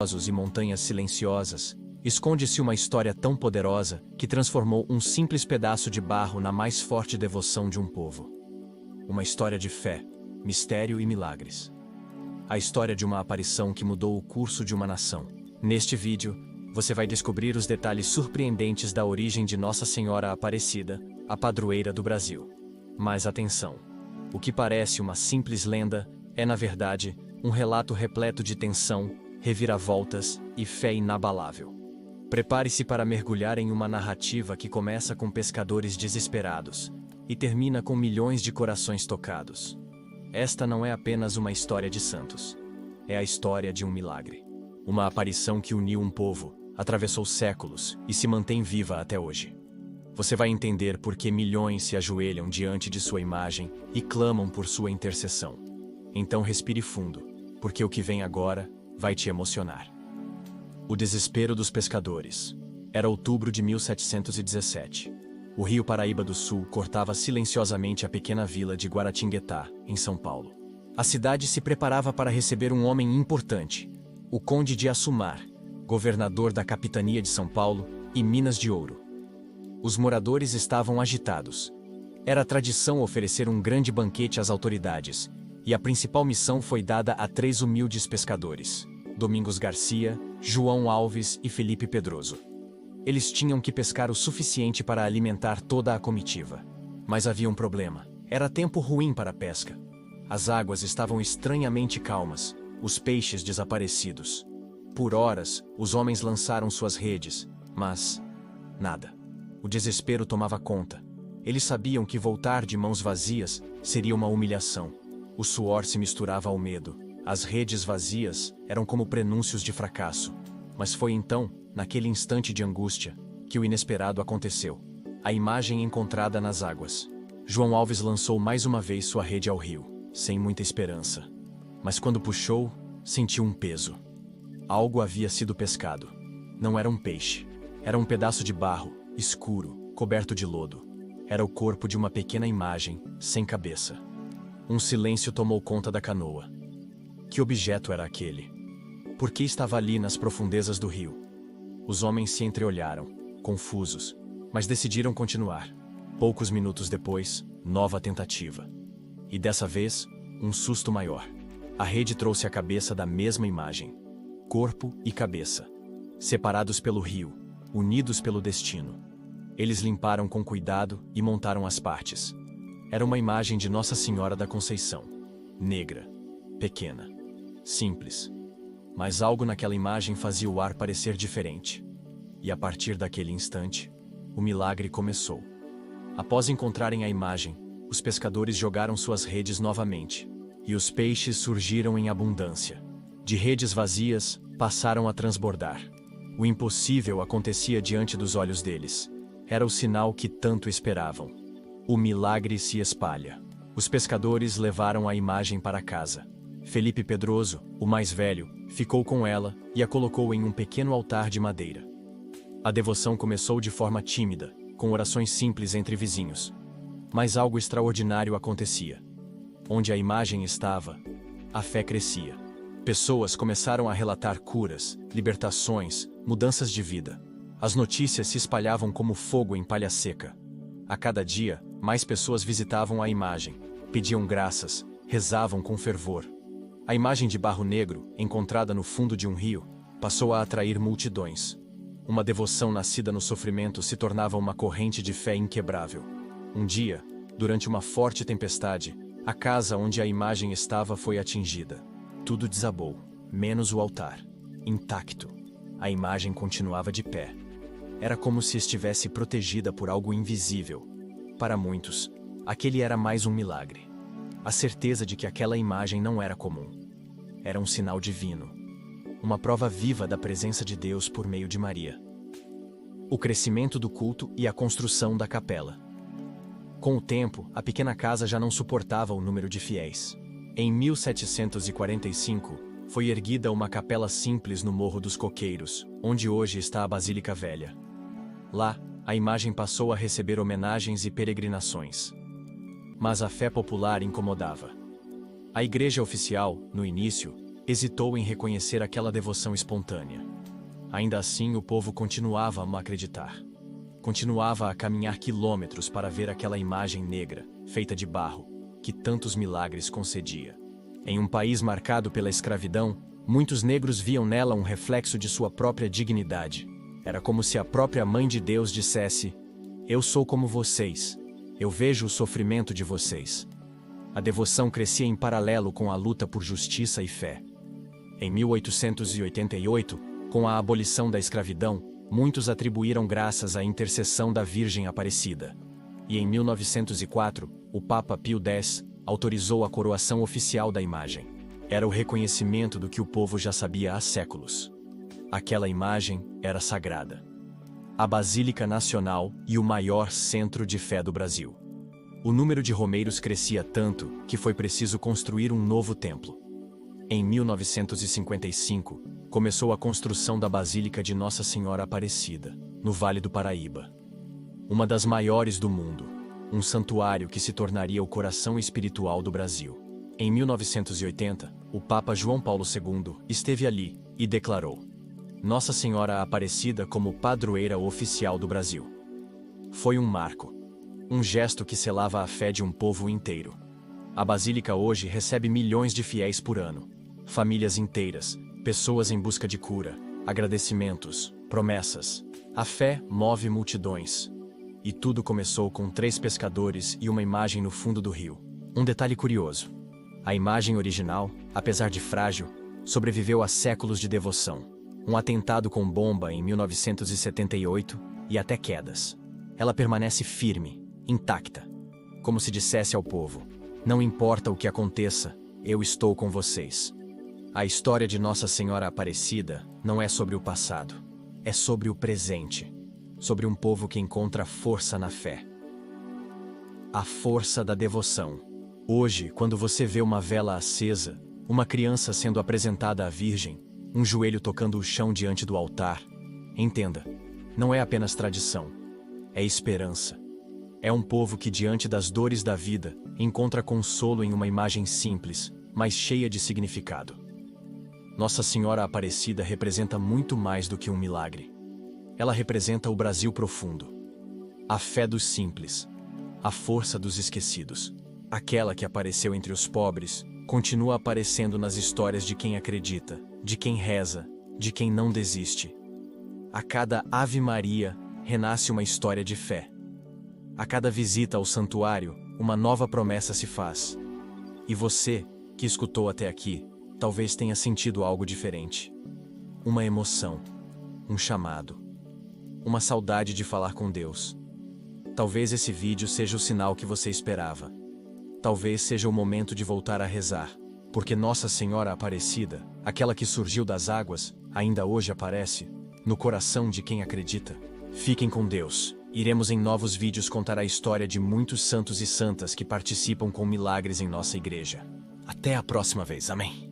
e montanhas silenciosas, esconde-se uma história tão poderosa que transformou um simples pedaço de barro na mais forte devoção de um povo. Uma história de fé, mistério e milagres. A história de uma aparição que mudou o curso de uma nação. Neste vídeo, você vai descobrir os detalhes surpreendentes da origem de Nossa Senhora Aparecida, a padroeira do Brasil. Mas atenção! O que parece uma simples lenda é, na verdade, um relato repleto de tensão, reviravoltas e fé inabalável. Prepare-se para mergulhar em uma narrativa que começa com pescadores desesperados e termina com milhões de corações tocados. Esta não é apenas uma história de santos. É a história de um milagre. Uma aparição que uniu um povo, atravessou séculos e se mantém viva até hoje. Você vai entender por que milhões se ajoelham diante de sua imagem e clamam por sua intercessão. Então respire fundo, porque o que vem agora vai te emocionar. O desespero dos pescadores. Era outubro de 1717. O rio Paraíba do Sul cortava silenciosamente a pequena vila de Guaratinguetá, em São Paulo. A cidade se preparava para receber um homem importante, o Conde de Assumar, governador da capitania de São Paulo e Minas de Ouro. Os moradores estavam agitados. Era tradição oferecer um grande banquete às autoridades, e a principal missão foi dada a 3 humildes pescadores: Domingos Garcia, João Alves e Felipe Pedroso. Eles tinham que pescar o suficiente para alimentar toda a comitiva. Mas havia um problema. Era tempo ruim para a pesca. As águas estavam estranhamente calmas, os peixes desaparecidos. Por horas, os homens lançaram suas redes, mas nada. O desespero tomava conta. Eles sabiam que voltar de mãos vazias seria uma humilhação. O suor se misturava ao medo. As redes vazias eram como prenúncios de fracasso. Mas foi então, naquele instante de angústia, que o inesperado aconteceu. A imagem encontrada nas águas. João Alves lançou mais uma vez sua rede ao rio, sem muita esperança. Mas quando puxou, sentiu um peso. Algo havia sido pescado. Não era um peixe. Era um pedaço de barro, escuro, coberto de lodo. Era o corpo de uma pequena imagem, sem cabeça. Um silêncio tomou conta da canoa. Que objeto era aquele? Por que estava ali nas profundezas do rio? Os homens se entreolharam, confusos, mas decidiram continuar. Poucos minutos depois, nova tentativa. E dessa vez, um susto maior. A rede trouxe a cabeça da mesma imagem. Corpo e cabeça. Separados pelo rio, unidos pelo destino. Eles limparam com cuidado e montaram as partes. Era uma imagem de Nossa Senhora da Conceição. Negra, pequena, simples. Mas algo naquela imagem fazia o ar parecer diferente. E a partir daquele instante, o milagre começou. Após encontrarem a imagem, os pescadores jogaram suas redes novamente. E os peixes surgiram em abundância. De redes vazias, passaram a transbordar. O impossível acontecia diante dos olhos deles. Era o sinal que tanto esperavam. O milagre se espalha. Os pescadores levaram a imagem para casa. Felipe Pedroso, o mais velho, ficou com ela e a colocou em um pequeno altar de madeira. A devoção começou de forma tímida, com orações simples entre vizinhos. Mas algo extraordinário acontecia. Onde a imagem estava, a fé crescia. Pessoas começaram a relatar curas, libertações, mudanças de vida. As notícias se espalhavam como fogo em palha seca. A cada dia, mais pessoas visitavam a imagem, pediam graças, rezavam com fervor. A imagem de barro negro, encontrada no fundo de um rio, passou a atrair multidões. Uma devoção nascida no sofrimento se tornava uma corrente de fé inquebrável. Um dia, durante uma forte tempestade, a casa onde a imagem estava foi atingida. Tudo desabou, menos o altar. Intacto. A imagem continuava de pé. Era como se estivesse protegida por algo invisível. Para muitos, aquele era mais um milagre. A certeza de que aquela imagem não era comum. Era um sinal divino. Uma prova viva da presença de Deus por meio de Maria. O crescimento do culto e a construção da capela. Com o tempo, a pequena casa já não suportava o número de fiéis. Em 1745, foi erguida uma capela simples no Morro dos Coqueiros, onde hoje está a Basílica Velha. Lá, a imagem passou a receber homenagens e peregrinações. Mas a fé popular incomodava. A igreja oficial, no início, hesitou em reconhecer aquela devoção espontânea. Ainda assim, o povo continuava a não acreditar. Continuava a caminhar quilômetros para ver aquela imagem negra, feita de barro, que tantos milagres concedia. Em um país marcado pela escravidão, muitos negros viam nela um reflexo de sua própria dignidade. Era como se a própria Mãe de Deus dissesse: eu sou como vocês, eu vejo o sofrimento de vocês. A devoção crescia em paralelo com a luta por justiça e fé. Em 1888, com a abolição da escravidão, muitos atribuíram graças à intercessão da Virgem Aparecida. E em 1904, o Papa Pio X autorizou a coroação oficial da imagem. Era o reconhecimento do que o povo já sabia há séculos. Aquela imagem era sagrada. A Basílica Nacional e o maior centro de fé do Brasil. O número de romeiros crescia tanto que foi preciso construir um novo templo. Em 1955, começou a construção da Basílica de Nossa Senhora Aparecida, no Vale do Paraíba. Uma das maiores do mundo, um santuário que se tornaria o coração espiritual do Brasil. Em 1980, o Papa João Paulo II esteve ali e declarou: Nossa Senhora Aparecida como padroeira oficial do Brasil. Foi um marco, um gesto que selava a fé de um povo inteiro. A Basílica hoje recebe milhões de fiéis por ano, famílias inteiras, pessoas em busca de cura, agradecimentos, promessas. A fé move multidões. E tudo começou com 3 pescadores e uma imagem no fundo do rio. Um detalhe curioso: a imagem original, apesar de frágil, sobreviveu a séculos de devoção. Um atentado com bomba em 1978 e até quedas. Ela permanece firme, intacta, como se dissesse ao povo: não importa o que aconteça, eu estou com vocês. A história de Nossa Senhora Aparecida não é sobre o passado, é sobre o presente. Sobre um povo que encontra força na fé. A força da devoção. Hoje, quando você vê uma vela acesa, uma criança sendo apresentada à Virgem, um joelho tocando o chão diante do altar, entenda, não é apenas tradição, é esperança. É um povo que, diante das dores da vida, encontra consolo em uma imagem simples, mas cheia de significado. Nossa Senhora Aparecida representa muito mais do que um milagre. Ela representa o Brasil profundo. A fé dos simples. A força dos esquecidos. Aquela que apareceu entre os pobres, continua aparecendo nas histórias de quem acredita, de quem reza, de quem não desiste. A cada Ave Maria, renasce uma história de fé. A cada visita ao santuário, uma nova promessa se faz. E você, que escutou até aqui, talvez tenha sentido algo diferente. Uma emoção. Um chamado. Uma saudade de falar com Deus. Talvez esse vídeo seja o sinal que você esperava. Talvez seja o momento de voltar a rezar, porque Nossa Senhora Aparecida, aquela que surgiu das águas, ainda hoje aparece no coração de quem acredita. Fiquem com Deus. Iremos em novos vídeos contar a história de muitos santos e santas que participam com milagres em nossa igreja. Até a próxima vez. Amém.